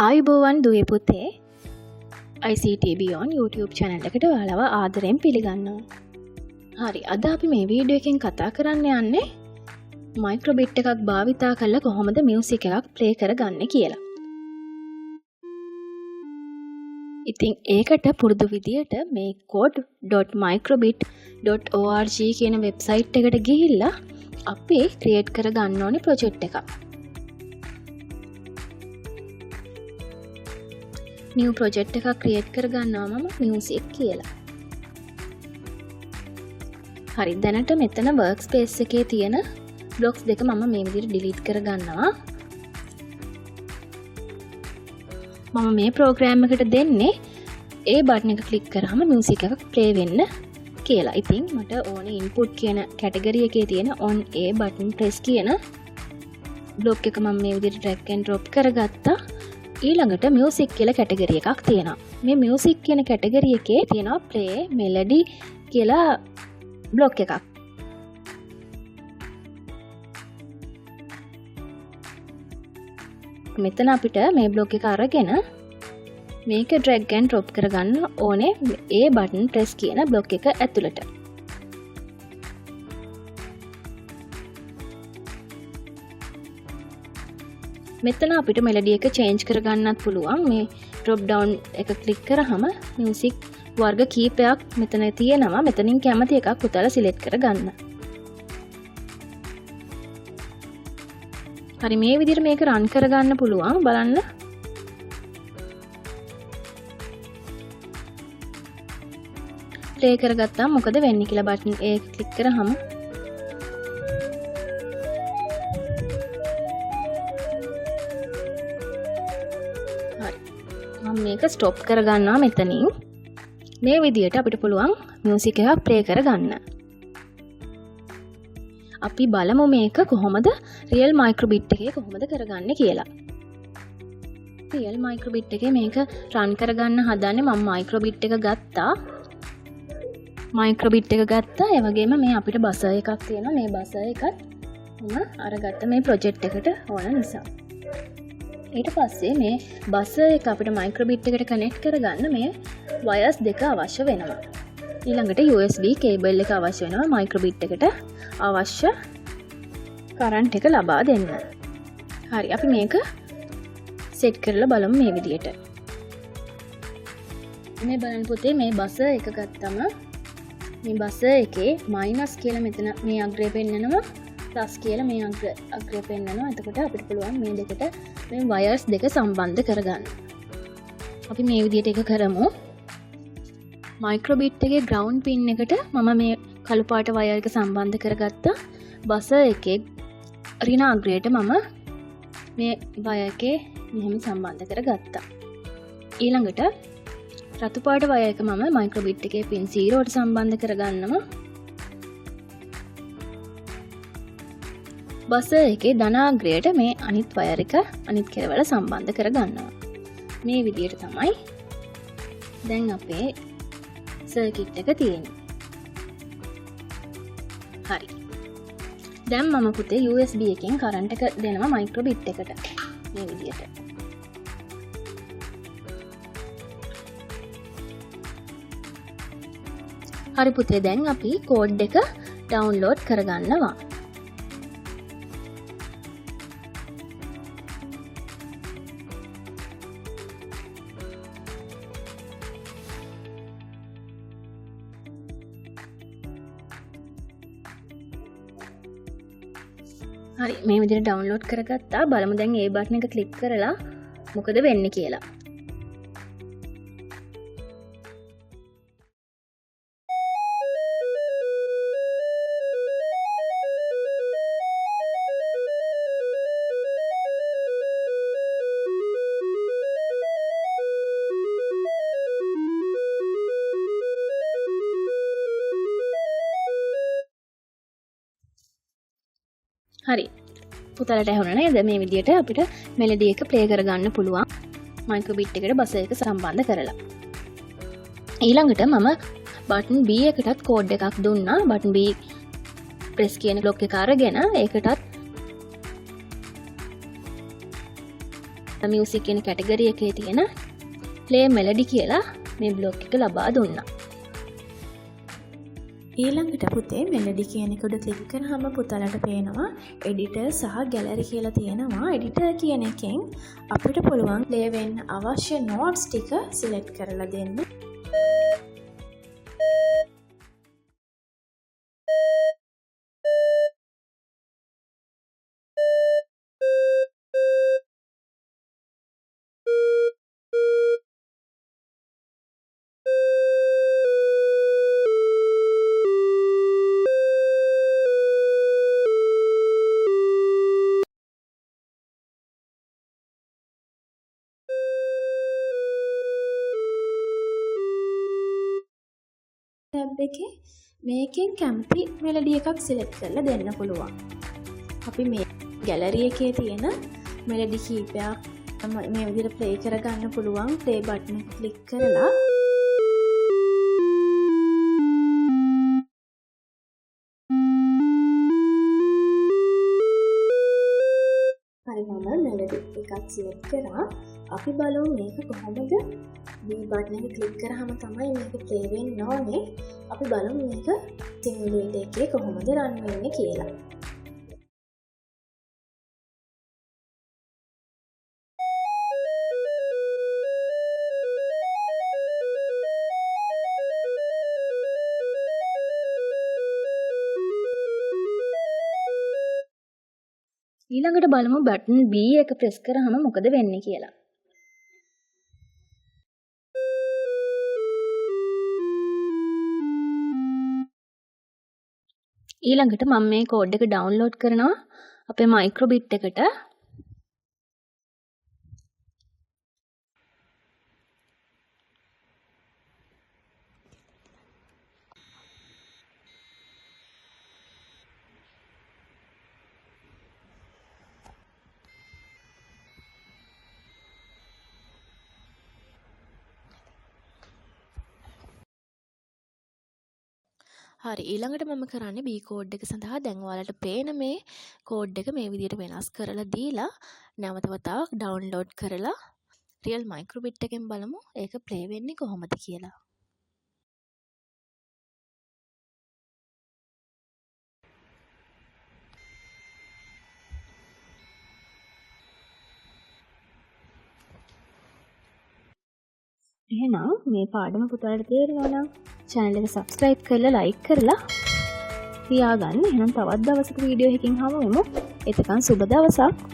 ආයුබෝවන් දුවේ පුතේ ICT Beyond YouTube channel එකට ඔයාලව ආදරයෙන් පිළිගන්නවා. හරි, අද අපි මේ වීඩියෝ එකෙන් කතා කරන්න යන්නේ මයික්‍රොබිට් එකක් භාවිතා කරලා කොහොමද මියුසික් එකක් ප්ලේ කරගන්නේ කියලා. ඉතින් ඒකට පුරුදු විදියට මේ code.microbit.org කියන වෙබ්සයිට් එකට ගිහිල්ලා අපි ක්‍රියේට් කරගන්න ඕනේ ප්‍රොජෙක්ට් එකක්. new project එකක් ක්‍රියේට් කරගන්නවා මම මියුසික් කියලා. හරි, දැනට මෙතන workspace එකේ තියෙන blocks දෙක මම මේ විදිහට delete කරගන්නවා. මම මේ program එකට දෙන්නේ A button එක click කරාම music එකක් play වෙන්න කියලා. ඉතින් මට ඕනේ input කියන category එකේ තියෙන on A button press කියන block එක මම මේ විදිහට drag and drop කරගත්තා. ඊළඟට මියුසික් කියලා කැටගරි එකක් තියෙනවා. මේ මියුසික් කියන කැටගරි එකේ තියෙනවා play melody කියලා බ්ලොක් එකක්. මෙතන අපිට මේ බ්ලොක් එක අරගෙන මේක drag and drop කරගන්න ඕනේ A button press කියන බ්ලොක් එක ඇතුළට. මෙතන අපිට මෙලඩි එක චේන්ජ් කරගන්නත් පුළුවන්. මේ drop down එක ක්ලික් කරාම මියුසික් වර්ග කීපයක් මෙතන තියෙනවා. මෙතනින් කැමති එකක් පුතාලා සිලෙක්ට් කරගන්න. හරි, මේ විදිහට මේක රන් කරගන්න පුළුවන්. බලන්න. ප්ලේ කරගත්තාම මොකද වෙන්නේ කියලා බටන් එක ක්ලික් කරාම මේක ස්ටොප් කරගන්නවා. මෙතනින් මේ විදියට අපිට පුළුවන් මියුසික් එකක් ප්ලේ කරගන්න. අපි බලමු මේක කොහොමද රියල් මයික්‍රොබිට් එකේ කොහොමද කරගන්නේ කියලා. රියල් මයික්‍රොබිට් එකේ මේක රන් කරගන්න හදන්නේ මම මයික්‍රොබිට් එක ගත්තා. ඒ වගේම මේ අපිට බසර් එකක් තියෙනවා. මේ බසර් එකත් මම අරගත්ත මේ ප්‍රොජෙක්ට් එකට ඕන නිසා. ඊට පස්සේ මේ බසර් එක අපිට මයික්‍රොබිට් එකට කනෙක්ට් කරගන්න මේ වයර්ස් දෙක අවශ්‍ය වෙනවා. ඊළඟට USB කේබල් එක අවශ්‍ය වෙනවා මයික්‍රොබිට් එකට අවශ්‍ය කරන්ට් එක ලබා දෙන්න. හරි, අපි මේක සෙට් කරලා බලමු මේ විදියට. මේ බලන්න පුතේ, මේ බසර් එක ගත්තම මේ බසර් එකේ මයිනස් කියලා මෙතන මේ අග්‍රය පෙන්නනවා, ප්ලස් කියලා මේ අග්‍රය පෙන්නනවා. එතකොට අපිට පුළුවන් මේ දෙකට මේ වයර්ස් දෙක සම්බන්ධ කරගන්න. අපි මේ විදිහට එක කරමු. මයික්‍රොබිට් එකේ ග්‍රවුන්ඩ් පින් එකට මම මේ කළු පාට වයර් එක සම්බන්ධ කරගත්තා. බසර් එකේ ඍණ අග්‍රයට මම මේ වයර් එකේ මෙහෙම සම්බන්ධ කරගත්තා. ඊළඟට රතු පාට වයර් එක මම මයික්‍රොබිට් එකේ පින් 0ට සම්බන්ධ කරගන්නවා. බසර් එකේ ධනාග්‍රයට මේ අනිත් වයර් එක අනිත් කෙරවල සම්බන්ධ කරගන්නවා. මේ විදිහට තමයි දැන් අපේ සර්කිට් එක තියෙන්නේ. හරි. දැන් මම පුතේ USB එකෙන් කරන්ට් එක දෙනවා මයික්‍රොබිට් එකට. මේ විදිහට. හරි පුතේ, දැන් අපි කෝඩ් එක ඩවුන්ලෝඩ් කරගන්නවා. හරි, මේ විදිහට ඩවුන්ලෝඩ් කරගත්තා. බලමු දැන් ඒ බටන් එක ක්ලික් කරලා මොකද වෙන්නේ කියලා. හරි, පුතාලට ඇහුණා නේද? මේ විදිහට අපිට මෙලඩි එක ප්ලේ කරගන්න පුළුවන් මයික්‍රොබිට් එකට බසර් එක සම්බන්ධ කරලා. ඊළඟට මම බටන් B එකටත් කෝඩ් එකක් දුන්නා. බටන් B ප්‍රෙස් කියන බ්ලොක් එක අරගෙන ඒකටත් මියුසික් කියන කැටගරි එකේ තියෙන ප්ලේ මෙලඩි කියලා මේ බ්ලොග් එක ලබා දුන්නා. ඊළඟට පුතේ මෙලඩි කියන එක උඩ ක්ලික් කරාම පුතාලට පේනවා එඩිටර් සහ ගැලරි කියලා තියෙනවා. එඩිටර් කියන එකෙන් අපිට පුළුවන් ප්ලේ වෙන්න අවශ්‍ය නෝට්ස් ටික සිලෙක්ට් කරලා දෙන්න. ටැබ් එකේ මේකෙන් කැමති මෙලඩි එකක් සිලෙක්ට් කරලා දෙන්න පුළුවන්. අපි මේ ගැලරි එකේ තියෙන මෙලඩි කීපයක් මේ විදිහට ප්ලේ කරගන්න පුළුවන්. ප්ලේ බටන් එක ක්ලික් කරලා හරි මම මෙලඩි එකක් සිලෙක්ට් කරා. අපි බලමු මේක කොහොමද B බටන් එක ක්ලික් කරාම තමයි මේක ප්ලේ වෙන්න ඕනේ. අපි බලමු මේක සිමුලේටර් එකේ කොහොමද රන් වෙන්නේ කියලා. ඊළඟට බලමු බටන් B එක ප්‍රෙස් කරාම මොකද වෙන්නේ කියලා. ඊළඟට මම මේ කෝඩ් එක ඩවුන්ලෝඩ් කරනවා අපේ මයික්‍රෝබිට් එකට. හරි ඊළඟට මම කරන්නේ B කෝඩ් එක සඳහා දැන් ඔයාලට පේන මේ කෝඩ් එක මේ විදිහට වෙනස් කරලා දීලා නැවත වතාවක් ඩවුන්ලෝඩ් කරලා රියල් මයික්‍රෝබිට් එකෙන් බලමු ඒක ප්ලේ වෙන්නේ කොහොමද කියලා. එහෙනම් මේ පාඩම පුතාලට තේරෙනවා නම් channel එක subscribe කරලා like කරලා තියාගන්න. එහෙනම් තවත් දවසක වීඩියෝ එකකින් හමු වෙමු. එතකන් සුබ දවසක්.